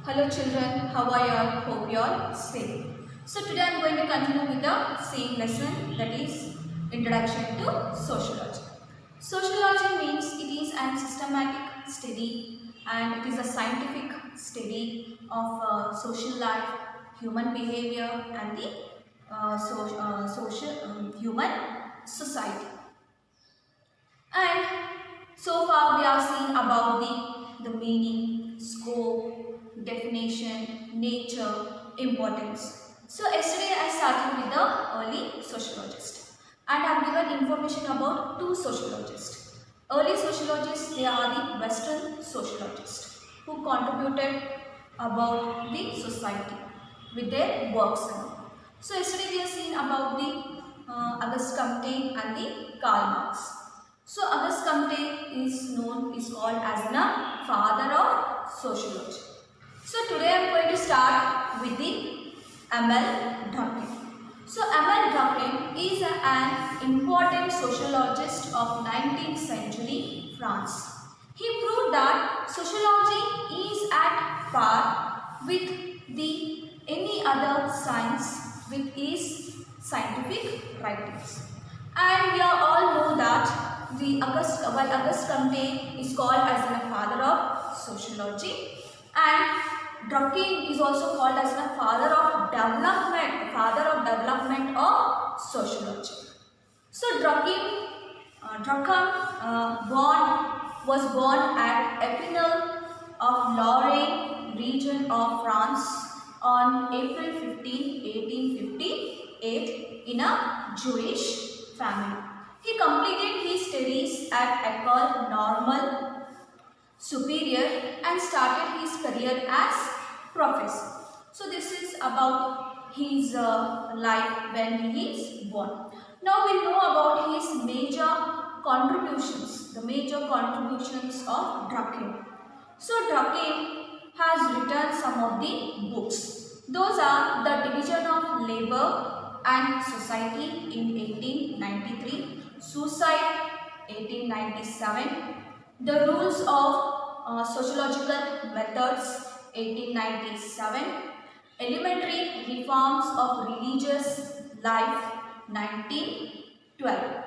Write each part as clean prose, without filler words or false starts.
Hello children, how are you all? Hope you all safe. So today I am going to continue with the same lesson, that is Introduction to Sociology. Sociology means it is a systematic study and it is a scientific study of social life, human behavior and the human society. And so far we have seen about the meaning, scope, definition, nature, importance. So yesterday I started with the early sociologist and I have given information about two sociologists. Early sociologists, they are the Western sociologists who contributed about the society with their works. So yesterday we have seen about the Auguste Comte and the Karl Marx. So Auguste Comte is called as the father of sociology. So today I am going to start with the Emile Durkheim. So Emile Durkheim is an important sociologist of 19th century France. He proved that sociology is at par with any other science with his scientific writings. And we all know that Auguste Comte is called as the father of sociology, and Durkheim is also called as the father of development of sociology. So Durkheim was born at Epinal of Lorraine region of France on April 15, 1858 in a Jewish family. He completed his studies at École Normale Supérieure and started his career as professor. So this is about his life when he is born. Now we know about his major contributions, the major contributions of Durkheim. So Durkheim has written some of the books. Those are The Division of Labor and Society in 1893, Suicide 1897, The Rules of Sociological Methods 1897, Elementary Reforms of Religious Life 1912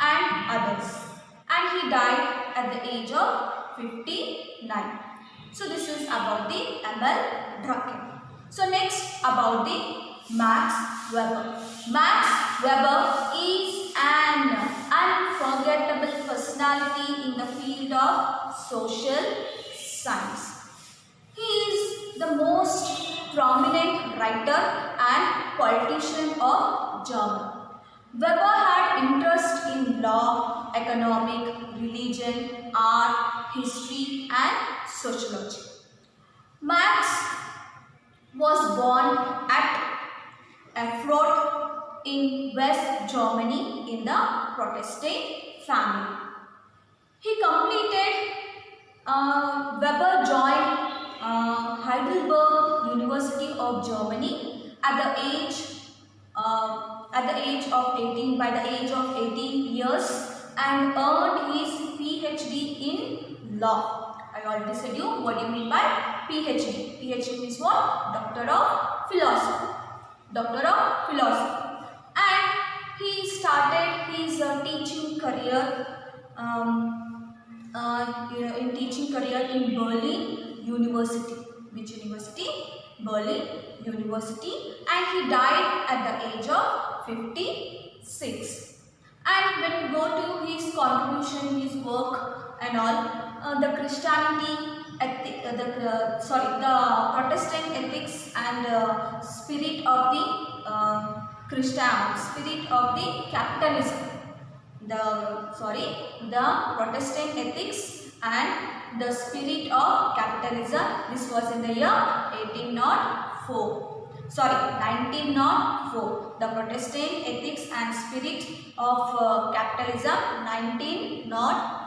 and others. And he died at the age of 59. So this is about the Emile Durkheim. So next about the Max Weber. Max Weber is an unforgettable personality in the field of social science. He is the most prominent writer and politician of Germany. Weber had interest in law, economic, religion, art, history and sociology. Max was born at Erfurt in West Germany in the Protestant family. He completed, Weber joined Heidelberg University of Germany at the age of 18 years and earned his PhD in law. I already said you what do you mean by PhD. PhD means what? Doctor of Philosophy. Doctor of Philosophy. And he started his teaching career in Berlin University. Which university? Berlin University. And he died at the age of 56. And when we go to his contribution, his work and all, the Christianity, the Protestant ethics and spirit of the spirit of the capitalism. The Protestant ethics and the spirit of capitalism. This was in the year 1904. The Protestant ethics and spirit of capitalism 1904.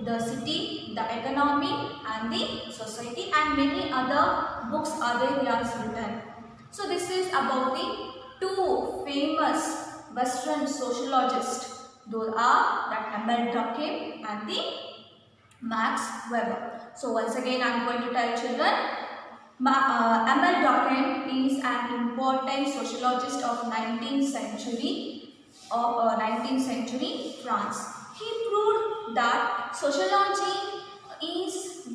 The city, the economy and the society and many other books are there he has written. So this is about the two famous Western sociologists. Those are that Emile Durkheim and the Max Weber. So once again I am going to tell children Emile Durkheim is an important sociologist of 19th century France. He proved that sociology is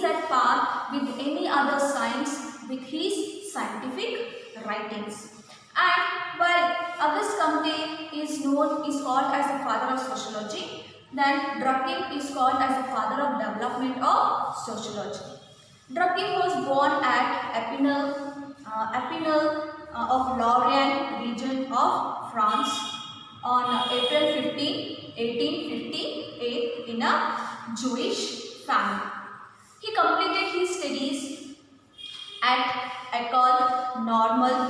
at par with any other science with his scientific writings. And while Auguste Comte is called as the father of sociology, then Durkheim is called as the father of development of sociology. Durkheim was born at Epinal of Lorraine region of France on April 15, 1858 in a Jewish family. He completed his studies at École Normale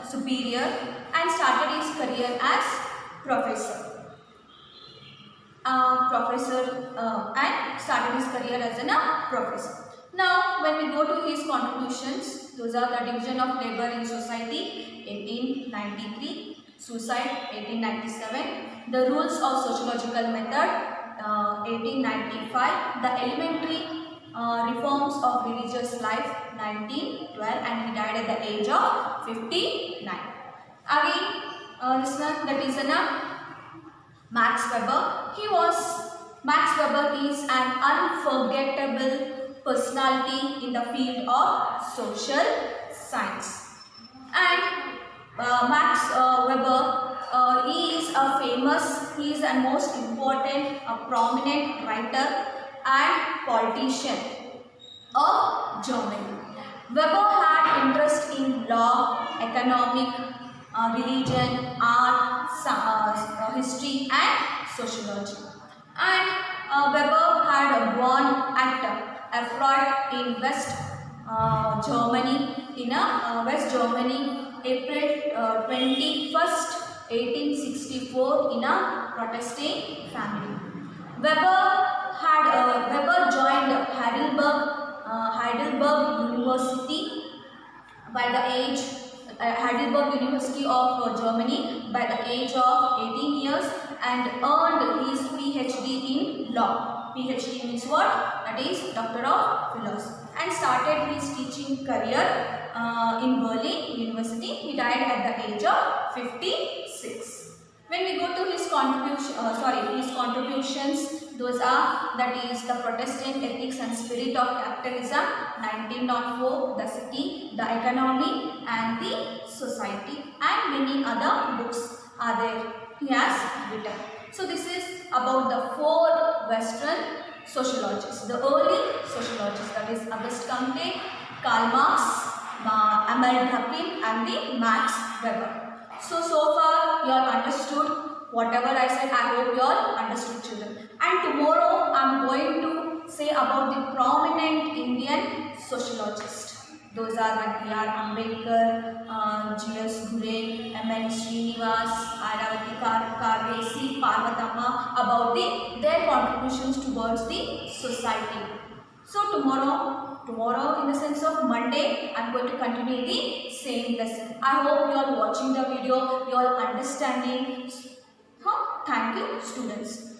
Supérieure and started his career as professor. And started his career as a professor. Now, when we go to his contributions, those are the division of labor in society, 1893, suicide, 1897, the rules of sociological method, 1895, the elementary reforms of religious life, 1912, and he died at the age of 59. Again, that is Max Weber. Max Weber is an unforgettable personality in the field of social science. And Max Weber he is a most important, prominent writer and politician of Germany. Weber had interest in law, economic, religion, art, history and sociology. And Weber had born at Erfurt in West Germany, April 21st, 1864 in a Protestant family. Weber joined Heidelberg University of Germany by the age of 18 years and earned his PhD in law. PhD means what? That is Doctor of Philosophy. And started his teaching career in Berlin University. He died at the age of 56. When we go to his contributions, those are, that is the Protestant Ethics and Spirit of Capitalism, 1904, The City, The Economy and the Society, and many other books are there he has written. So this is about the 4 Western sociologists, the early sociologists, that is Auguste Comte, Karl Marx, Emile Durkheim and the Max Weber. So far you all understood whatever I said. I hope you all understood, children. And tomorrow I am going to say about the prominent Indian sociologists. Those are B.R. Ambedkar, G.S. Ghurye, M.N. Srinivas, Airavati Karvesi, Parvathamma, about their contributions towards the society. So tomorrow in the sense of Monday, I am going to continue the same lesson. I hope you are watching the video, you are understanding. Thank you, students.